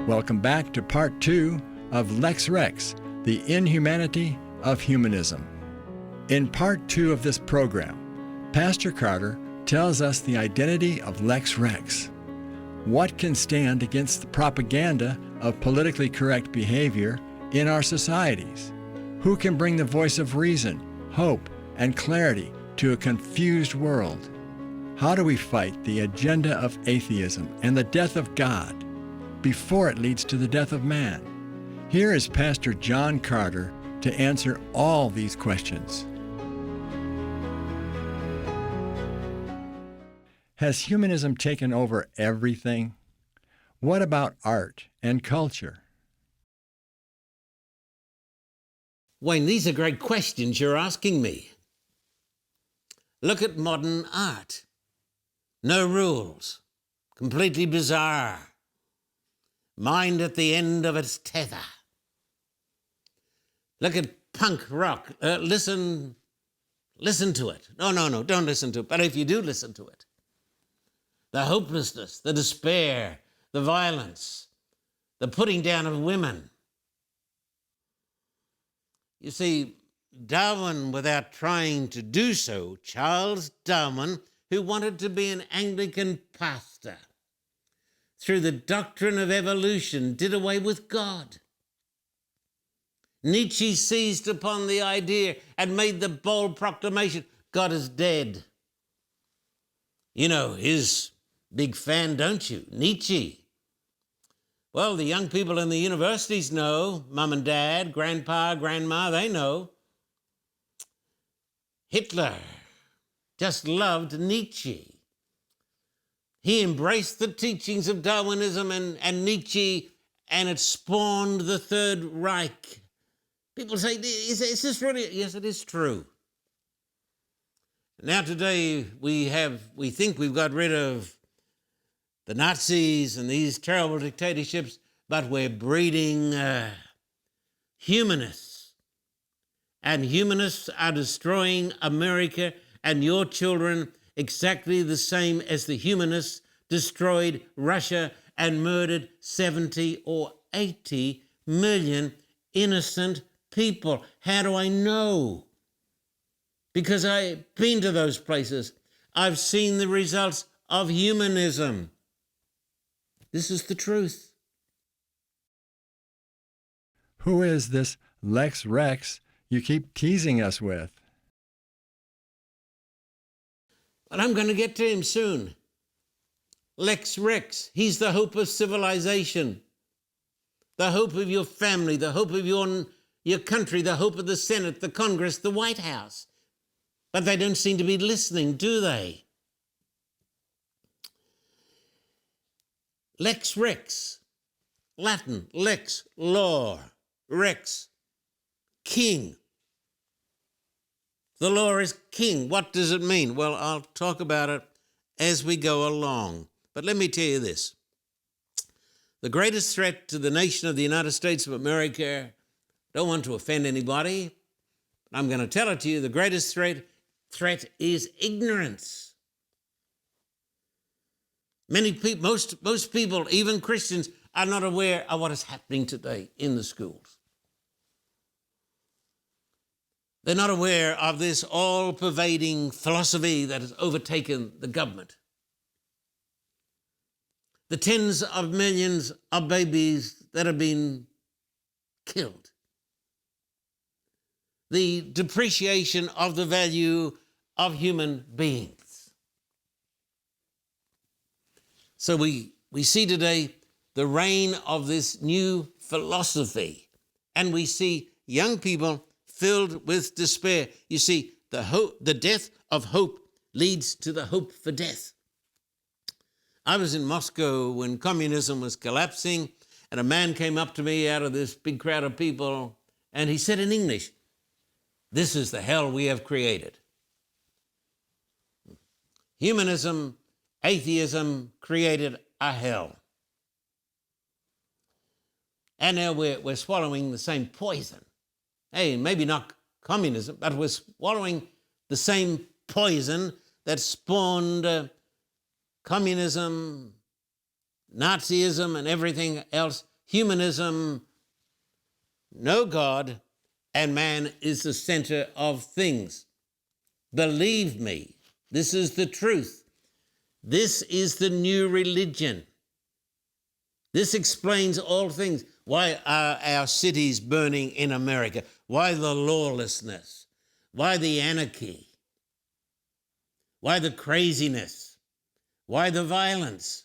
Welcome back to part 2 of Lex Rex, the inhumanity of humanism. In part 2 of this program, Pastor Carter tells us the identity of Lex Rex. What can stand against the propaganda of politically correct behavior in our societies? Who can bring the voice of reason, hope, and clarity to a confused world? How do we fight the agenda of atheism and the death of God before it leads to the death of man? Here is Pastor John Carter to answer all these questions. Has humanism taken over everything? What about art and culture? Wayne, these are great questions you're asking me. Look at modern art. No rules, completely bizarre. Mind at the end of its tether. Look at punk rock. Listen to it. No, don't listen to it. But if you do listen to it, the hopelessness, the despair, the violence, the putting down of women. You see, Darwin, without trying to do so, Charles Darwin, who wanted to be an Anglican pastor, through the doctrine of evolution, did away with God. Nietzsche seized upon the idea and made the bold proclamation, God is dead. You know his big fan, don't you? Nietzsche. Well, the young people in the universities know, mum and dad, grandpa, grandma, they know. Hitler just loved Nietzsche. He embraced the teachings of Darwinism and Nietzsche, and it spawned the Third Reich. People say, is this really? Yes, it is true. Now today we think we've got rid of the Nazis and these terrible dictatorships, but we're breeding humanists. And humanists are destroying America and your children exactly the same as the humanists destroyed Russia and murdered 70 or 80 million innocent people. How do I know? Because I've been to those places. I've seen the results of humanism. This is the truth. Who is this Lex Rex you keep teasing us with? But I'm going to get to him soon. Lex Rex, he's the hope of civilization, the hope of your family, the hope of your country, the hope of the Senate, the Congress, the White House. But they don't seem to be listening, do they? Lex Rex, Latin, lex, law, rex, king. The law is king. What does it mean? Well, I'll talk about it as we go along. But let me tell you this. The greatest threat to the nation of the United States of America, don't want to offend anybody, but I'm going to tell it to you, the greatest threat is ignorance. Many people, most people, even Christians, are not aware of what is happening today in the schools. They're not aware of this all-pervading philosophy that has overtaken the government. The tens of millions of babies that have been killed. The depreciation of the value of human beings. So we see today the reign of this new philosophy, and we see young people filled with despair. You see, the death of hope leads to the hope for death. I was in Moscow when communism was collapsing, and a man came up to me out of this big crowd of people, and he said in English, "This is the hell we have created." Humanism, atheism created a hell. And now we're swallowing the same poison. Hey, maybe not communism, but we're swallowing the same poison that spawned communism, Nazism, and everything else. humanism, no God, and man is the center of things. Believe me, this is the truth. This is the new religion. This explains all things. Why are our cities burning in America? Why the lawlessness? Why the anarchy? Why the craziness? Why the violence?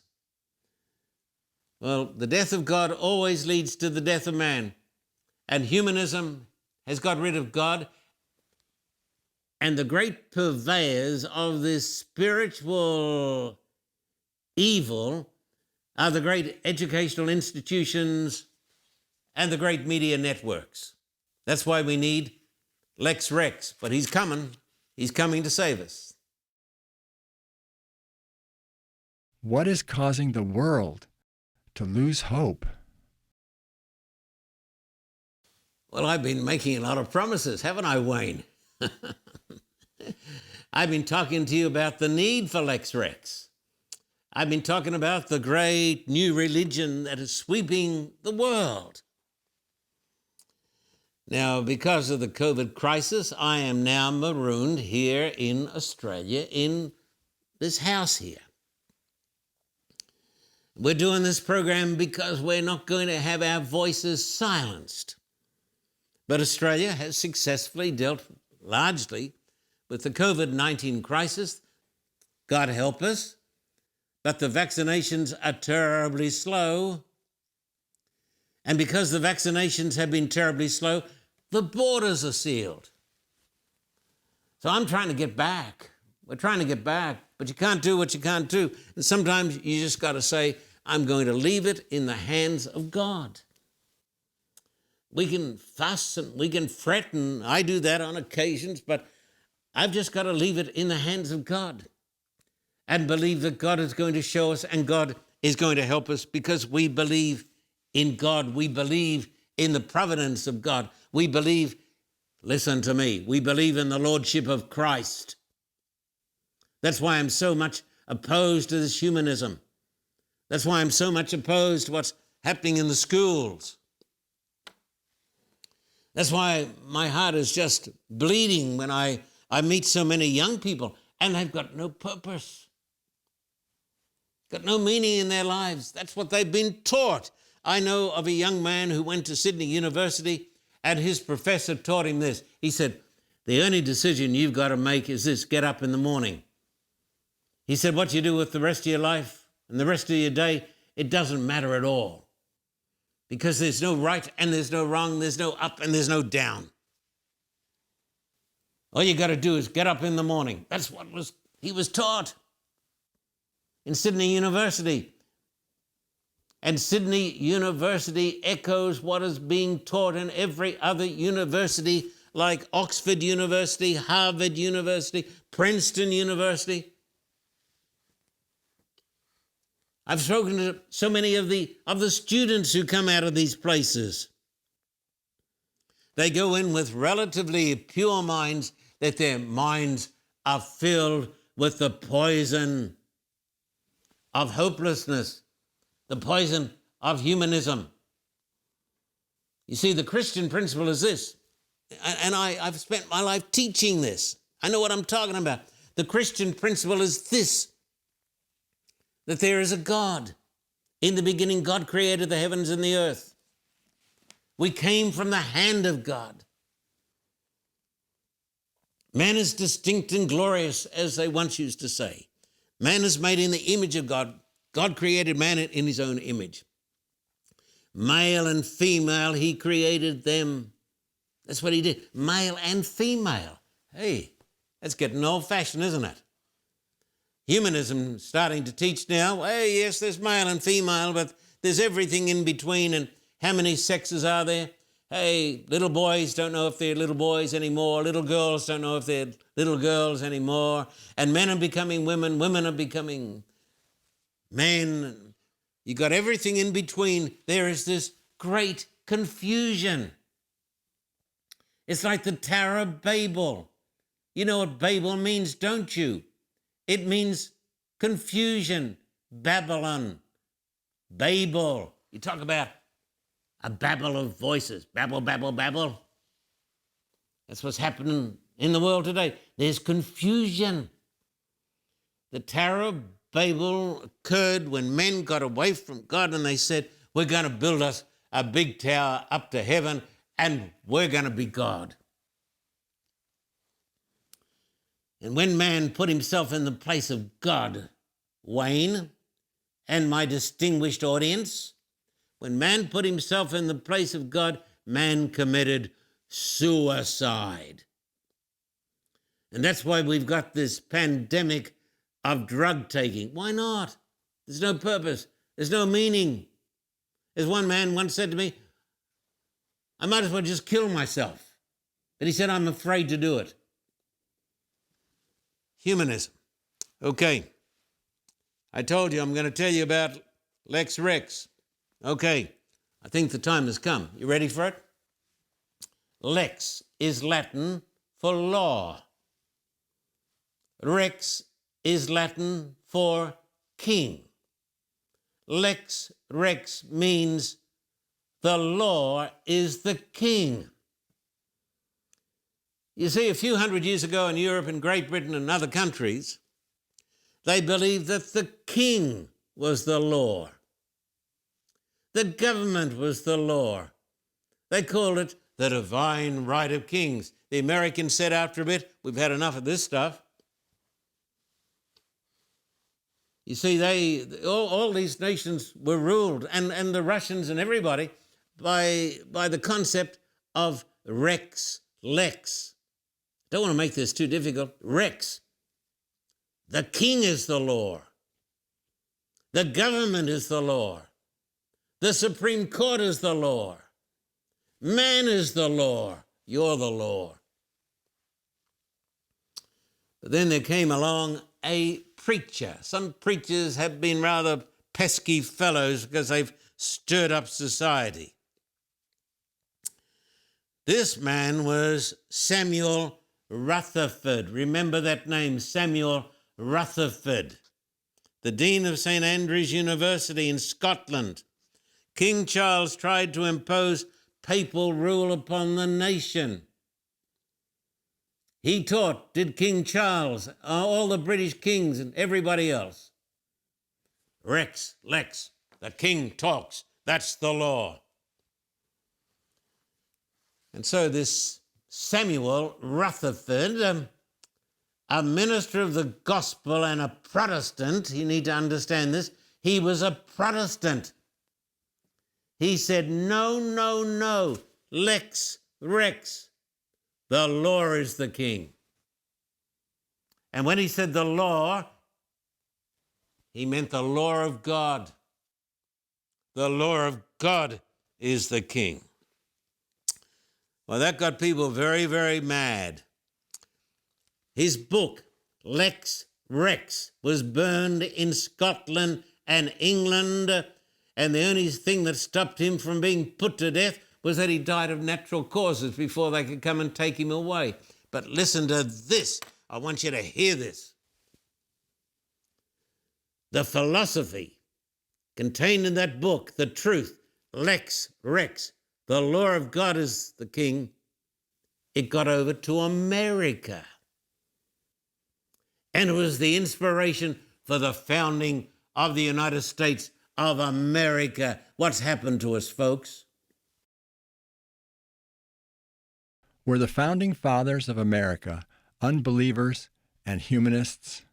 Well, the death of God always leads to the death of man. And humanism has got rid of God. And the great purveyors of this spiritual evil are the great educational institutions and the great media networks. That's why we need Lex Rex. But he's coming. He's coming to save us. What is causing the world to lose hope? Well, I've been making a lot of promises, haven't I, Wayne? I've been talking to you about the need for Lex Rex. I've been talking about the great new religion that is sweeping the world. Now, because of the COVID crisis, I am now marooned here in Australia in this house here. We're doing this program because we're not going to have our voices silenced. But Australia has successfully dealt largely with the COVID-19 crisis. God help us. But the vaccinations are terribly slow. And because the vaccinations have been terribly slow, the borders are sealed. So I'm trying to get back. We're trying to get back, but you can't do what you can't do. And sometimes you just got to say, I'm going to leave it in the hands of God. We can fuss and we can fret, and I do that on occasions, but I've just got to leave it in the hands of God and believe that God is going to show us and God is going to help us because we believe in God. We believe in the providence of God. We believe, listen to me, we believe in the Lordship of Christ. That's why I'm so much opposed to this humanism. That's why I'm so much opposed to what's happening in the schools. That's why my heart is just bleeding when I meet so many young people and they've got no purpose, got no meaning in their lives. That's what they've been taught. I know of a young man who went to Sydney University and his professor taught him this. He said, the only decision you've got to make is this: get up in the morning. He said, what you do with the rest of your life and the rest of your day, it doesn't matter at all. Because there's no right and there's no wrong, there's no up and there's no down. All you got to do is get up in the morning. That's what he was taught in Sydney University. And Sydney University echoes what is being taught in every other university, like Oxford University, Harvard University, Princeton University. I've spoken to so many of the students who come out of these places. They go in with relatively pure minds, that their minds are filled with the poison of hopelessness, the poison of humanism. You see, the Christian principle is this, and I've spent my life teaching this. I know what I'm talking about. The Christian principle is this: that there is a God. In the beginning, God created the heavens and the earth. We came from the hand of God. Man is distinct and glorious, as they once used to say. Man is made in the image of God. God created man in his own image. Male and female, he created them. That's what he did, male and female. Hey, that's getting old-fashioned, isn't it? Humanism starting to teach now, hey, yes, there's male and female, but there's everything in between. And how many sexes are there? Hey, little boys don't know if they're little boys anymore. Little girls don't know if they're little girls anymore. And men are becoming women. Women are becoming men. You got everything in between. There is this great confusion. It's like the Tower of Babel. You know what Babel means, don't you? It means confusion, Babylon, Babel. You talk about a babble of voices. Babble, babble, babble. That's what's happening in the world today. There's confusion. The Tower of Babel occurred when men got away from God and they said, we're going to build us a big tower up to heaven and we're going to be God. And when man put himself in the place of God, Wayne and my distinguished audience, when man put himself in the place of God, man committed suicide. And that's why we've got this pandemic of drug taking. Why not? There's no purpose. There's no meaning. As one man once said to me, I might as well just kill myself. But he said, I'm afraid to do it. Humanism. Okay. I told you I'm going to tell you about Lex Rex. Okay. I think the time has come. You ready for it? Lex is Latin for law. Rex is Latin for king. Lex Rex means the law is the king. You see, a few hundred years ago in Europe and Great Britain and other countries, they believed that the king was the law. The government was the law. They called it the divine right of kings. The Americans said after a bit, we've had enough of this stuff. You see, all these nations were ruled, and the Russians and everybody, by the concept of Rex, Lex. Don't want to make this too difficult. Rex. The king is the law. The government is the law. The Supreme Court is the law. Man is the law. You're the law. But then there came along a preacher. Some preachers have been rather pesky fellows because they've stirred up society. This man was Samuel Rutherford. Remember that name, Samuel Rutherford, the Dean of St. Andrews University in Scotland. King Charles tried to impose papal rule upon the nation. He taught, did King Charles, all the British kings and everybody else. Rex, Lex, the king talks, that's the law. And so this Samuel Rutherford, a minister of the gospel and a Protestant, you need to understand this, he was a Protestant. He said, no, no, no, Lex Rex, the law is the king. And when he said the law, he meant the law of God. The law of God is the king. Well, that got people very, very mad. His book, Lex Rex, was burned in Scotland and England, and the only thing that stopped him from being put to death was that he died of natural causes before they could come and take him away. But listen to this. I want you to hear this. The philosophy contained in that book, the truth, Lex Rex, the law of God is the king, it got over to America. And it was the inspiration for the founding of the United States of America. What's happened to us, folks? Were the founding fathers of America unbelievers and humanists?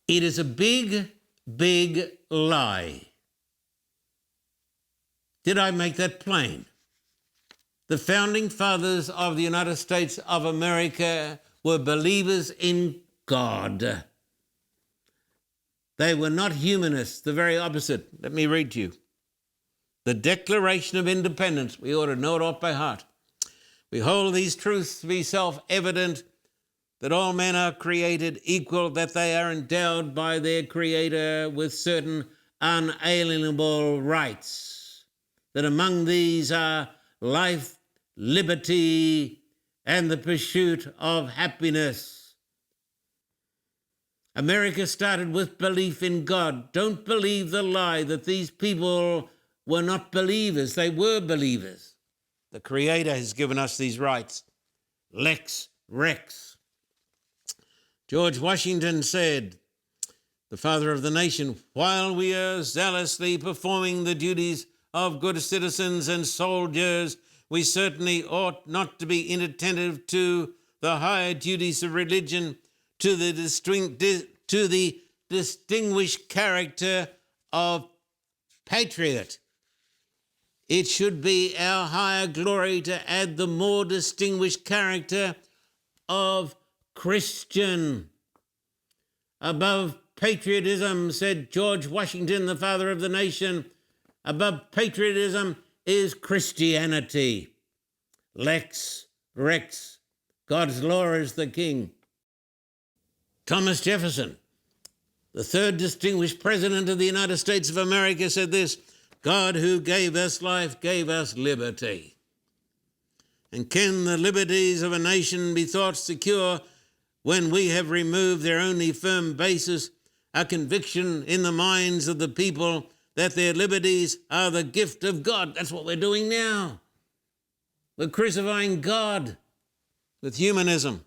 It is a big, big lie. Did I make that plain? The founding fathers of the United States of America were believers in God. They were not humanists, the very opposite. Let me read to you. The Declaration of Independence, we ought to know it off by heart. We hold these truths to be self-evident, that all men are created equal, that they are endowed by their Creator with certain unalienable rights, that among these are life, liberty, and the pursuit of happiness. America started with belief in God. Don't believe the lie that these people were not believers. They were believers. The Creator has given us these rights. Lex Rex. George Washington said, the father of the nation, while we are zealously performing the duties of good citizens and soldiers, we certainly ought not to be inattentive to the higher duties of religion, to the distinguished character of patriot. It should be our higher glory to add the more distinguished character of Christian. Above patriotism, said George Washington, the father of the nation, above patriotism is Christianity. Lex Rex. God's law is the king. Thomas Jefferson, the third distinguished president of the United States of America, said this: God who gave us life gave us liberty. And can the liberties of a nation be thought secure when we have removed their only firm basis, a conviction in the minds of the people that their liberties are the gift of God? That's what we're doing now. We're crucifying God with humanism.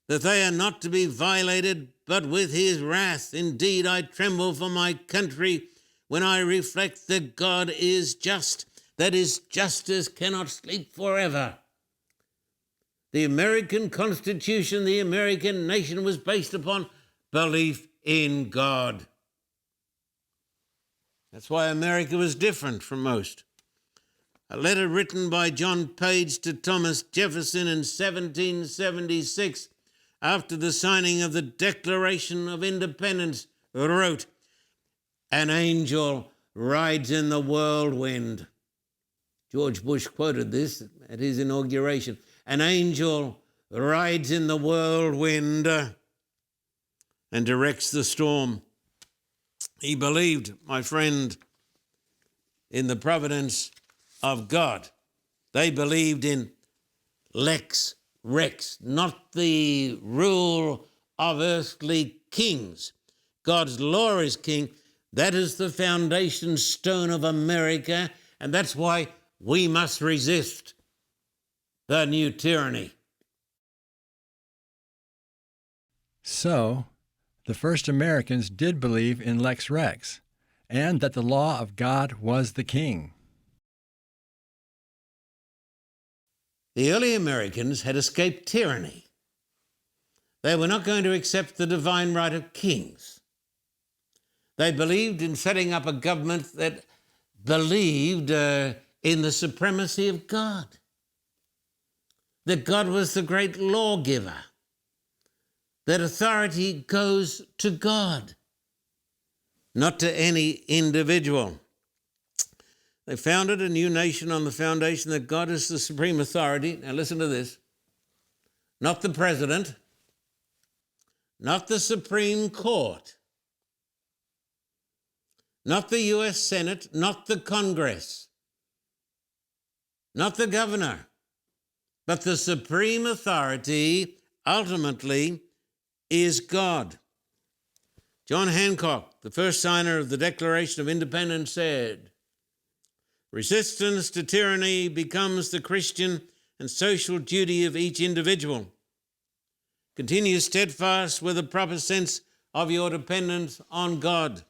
That they are not to be violated, but with his wrath. Indeed, I tremble for my country when I reflect that God is just, that his justice cannot sleep forever. The American Constitution, the American nation, was based upon belief in God. That's why America was different from most. A letter written by John Page to Thomas Jefferson in 1776, after the signing of the Declaration of Independence, wrote, "An angel rides in the whirlwind." George Bush quoted this at his inauguration. An angel rides in the whirlwind and directs the storm. He believed, my friend, in the providence of God. They believed in Lex Rex, not the rule of earthly kings. God's law is king. That is the foundation stone of America, and that's why we must resist the new tyranny. So, the first Americans did believe in Lex Rex, and that the law of God was the king. The early Americans had escaped tyranny. They were not going to accept the divine right of kings. They believed in setting up a government that believed in the supremacy of God, that God was the great lawgiver, that authority goes to God, not to any individual. They founded a new nation on the foundation that God is the supreme authority. Now listen to this. Not the president, not the Supreme Court, not the U.S. Senate, not the Congress, not the governor, but the supreme authority ultimately is God. John Hancock, the first signer of the Declaration of Independence, said, "Resistance to tyranny becomes the Christian and social duty of each individual. Continue steadfast with a proper sense of your dependence on God.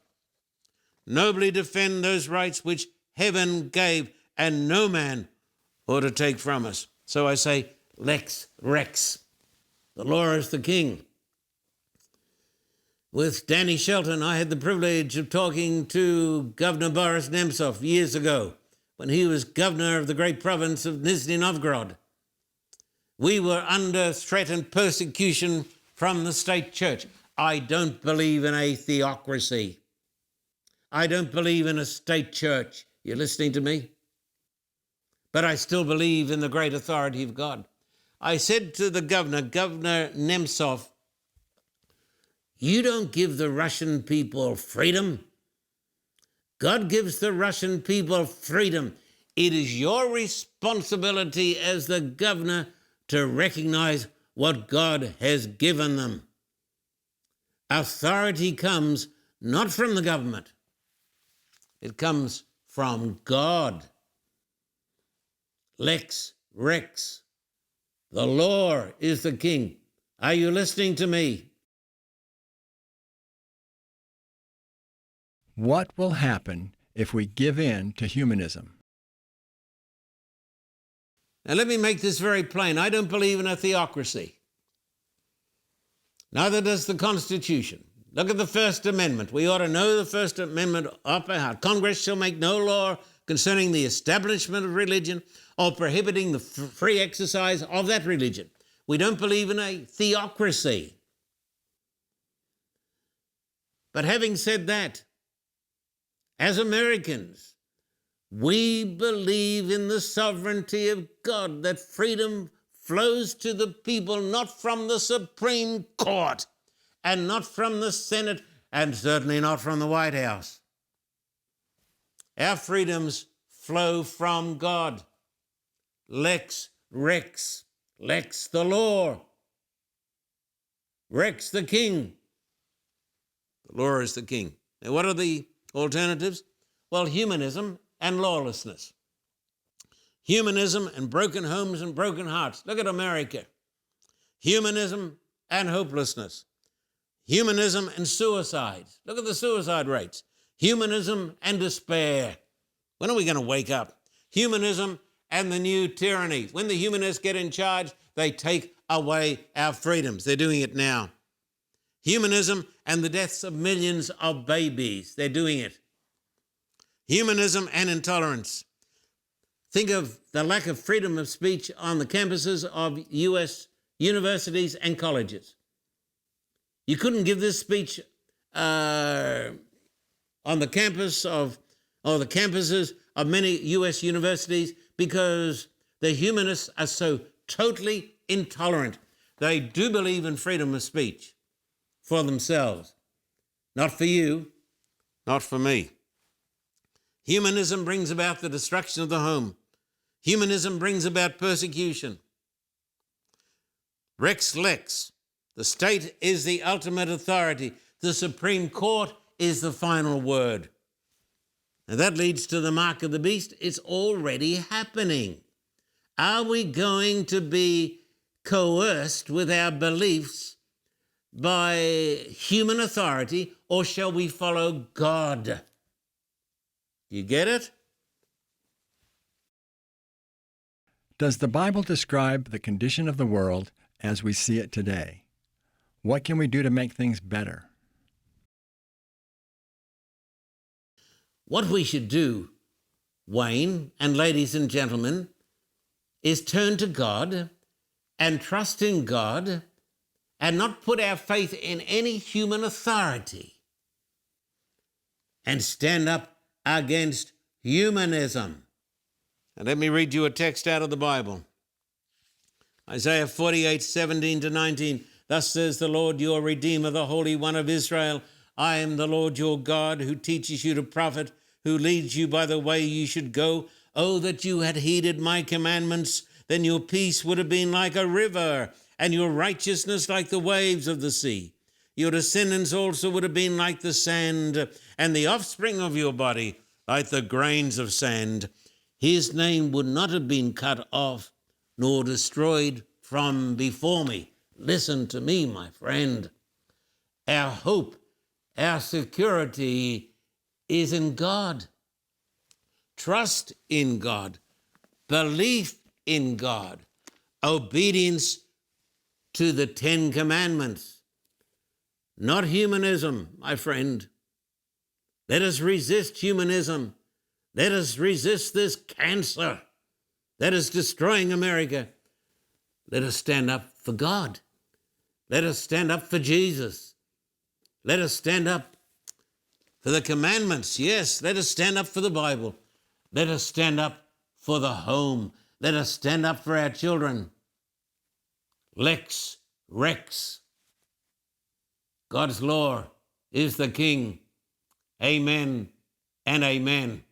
Nobly defend those rights which heaven gave, and no man ought to take from us." So I say, Lex Rex. The law is the king. With Danny Shelton, I had the privilege of talking to Governor Boris Nemtsov years ago when he was governor of the great province of Nizhny Novgorod. We were under threat and persecution from the state church. I don't believe in a theocracy. I don't believe in a state church. You're listening to me? But I still believe in the great authority of God. I said to the governor, Governor Nemtsov, you don't give the Russian people freedom. God gives the Russian people freedom. It is your responsibility as the governor to recognize what God has given them. Authority comes not from the government. It comes from God. Lex Rex. The law is the king. Are you listening to me? What will happen if we give in to humanism? Now, let me make this very plain. I don't believe in a theocracy. Neither does the Constitution. Look at the First Amendment. We ought to know the First Amendment up by heart. Congress shall make no law concerning the establishment of religion or prohibiting the free exercise of that religion. We don't believe in a theocracy. But having said that, as Americans, we believe in the sovereignty of God, that freedom flows to the people not from the Supreme Court and not from the Senate and certainly not from the White House. Our freedoms flow from God. Lex Rex. Lex the law. Rex the king. The law is the king. Now, what are the alternatives? Well, humanism and lawlessness. Humanism and broken homes and broken hearts. Look at America. Humanism and hopelessness. Humanism and suicide. Look at the suicide rates. Humanism and despair. When are we going to wake up? Humanism and the new tyranny. When the humanists get in charge, they take away our freedoms. They're doing it now. Humanism and the deaths of millions of babies. They're doing it. Humanism and intolerance. Think of the lack of freedom of speech on the campuses of U.S. universities and colleges. You couldn't give this speech on the campus of, or the campuses of many U.S. universities because the humanists are so totally intolerant. They do believe in freedom of speech for themselves, not for you, not for me. Humanism brings about the destruction of the home. Humanism brings about persecution. Rex Lex. The state is the ultimate authority. The Supreme Court is the final word. And that leads to the mark of the beast. It's already happening. Are we going to be coerced with our beliefs by human authority, or shall we follow God? You get it? Does the Bible describe the condition of the world as we see it today? What can we do to make things better? What we should do, Wayne and ladies and gentlemen, is turn to God and trust in God and not put our faith in any human authority and stand up against humanism. And let me read you a text out of the Bible. Isaiah 48:17-19. Thus says the Lord your Redeemer, the Holy One of Israel. I am the Lord your God, who teaches you to profit, who leads you by the way you should go. Oh, that you had heeded my commandments, then your peace would have been like a river, and your righteousness like the waves of the sea. Your descendants also would have been like the sand, and the offspring of your body like the grains of sand. His name would not have been cut off, nor destroyed from before me. Listen to me, my friend. Our hope, our security is in God. Trust in God. Belief in God. Obedience to the 10 Commandments. Not humanism, my friend. Let us resist humanism. Let us resist this cancer that is destroying America. Let us stand up for God. Let us stand up for Jesus. Let us stand up for the commandments. Yes, let us stand up for the Bible. Let us stand up for the home. Let us stand up for our children. Lex Rex. God's law is the king. Amen and amen.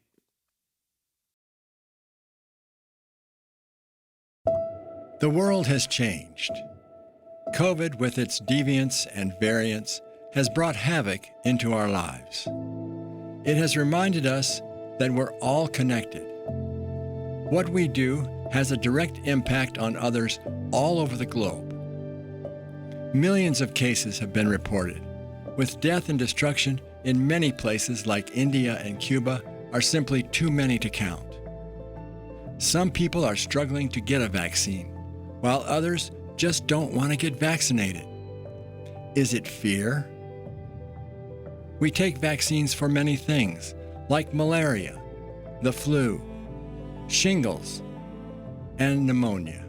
The world has changed. COVID, with its deviants and variants, has brought havoc into our lives. It has reminded us that we're all connected. What we do has a direct impact on others all over the globe. Millions of cases have been reported, with death and destruction in many places like India and Cuba are simply too many to count. Some people are struggling to get a vaccine, while others just don't want to get vaccinated. Is it fear? We take vaccines for many things, like malaria, the flu, shingles, and pneumonia.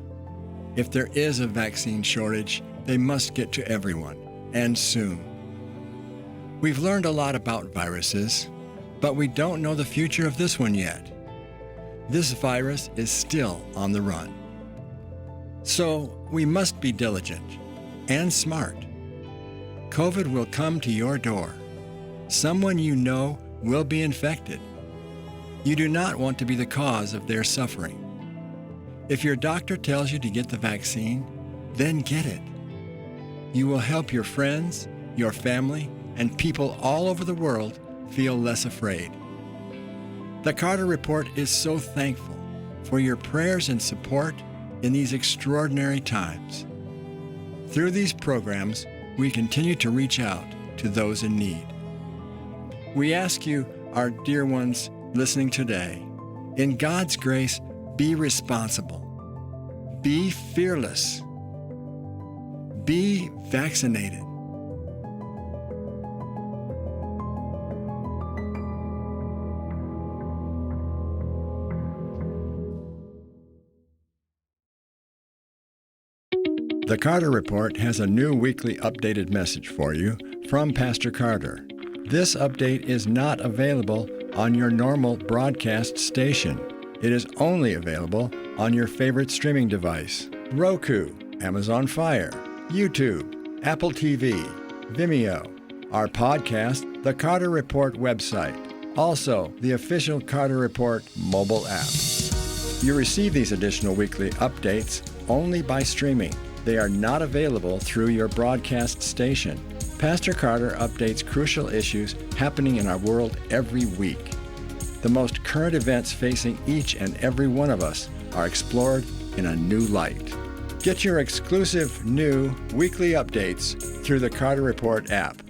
If there is a vaccine shortage, they must get to everyone, and soon. We've learned a lot about viruses, but we don't know the future of this one yet. This virus is still on the run. So we must be diligent and smart. COVID will come to your door. Someone you know will be infected. You do not want to be the cause of their suffering. If your doctor tells you to get the vaccine, then get it. You will help your friends, your family, and people all over the world feel less afraid. The Carter Report is so thankful for your prayers and support in these extraordinary times. Through these programs, we continue to reach out to those in need. We ask you, our dear ones listening today, in God's grace, be responsible, be fearless, be vaccinated. The Carter Report has a new weekly updated message for you from Pastor Carter. This update is not available on your normal broadcast station. It is only available on your favorite streaming device: Roku, Amazon Fire, YouTube, Apple TV, Vimeo, our podcast, the Carter Report website, also the official Carter Report mobile app. You receive these additional weekly updates only by streaming. They are not available through your broadcast station. Pastor Carter updates crucial issues happening in our world every week. The most current events facing each and every one of us are explored in a new light. Get your exclusive new weekly updates through the Carter Report app,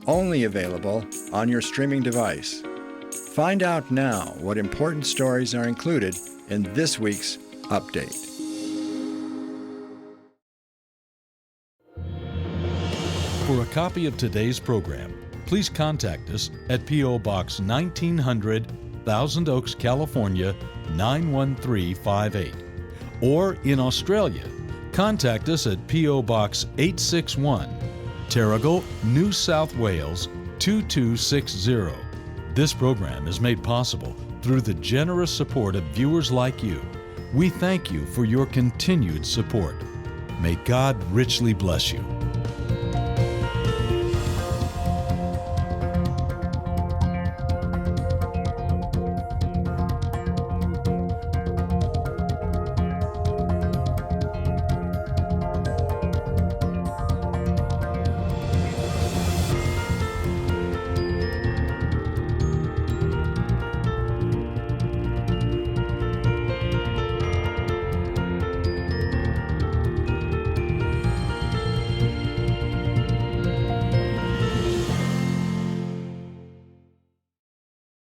only available on your streaming device. Find out now what important stories are included in this week's update. For a copy of today's program, please contact us at P.O. Box 1900, Thousand Oaks, California, 91358. Or in Australia, contact us at P.O. Box 861, Terrigal, New South Wales, 2260. This program is made possible through the generous support of viewers like you. We thank you for your continued support. May God richly bless you.